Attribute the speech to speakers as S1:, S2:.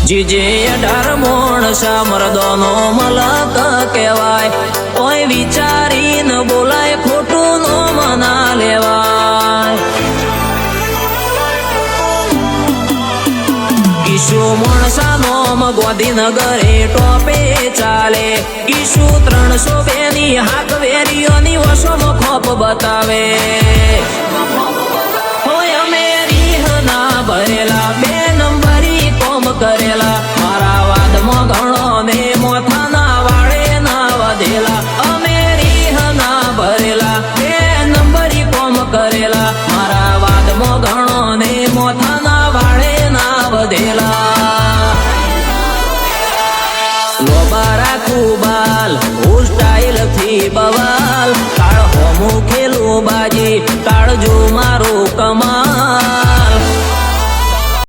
S1: GJ 18 મોણસા મરદોનો મલક કહેવાય, કોઈ વિચારીને બોલાય, ખોટું નો મના લેવાય. ઈશુ મોણસાનો ગોધીનગરે ટોપે ચાલે, ઈશુ 302 ની હાક વેરીઓની વસોમાં ખોપ બતાવે. હોય અમે રીહના ભરેલા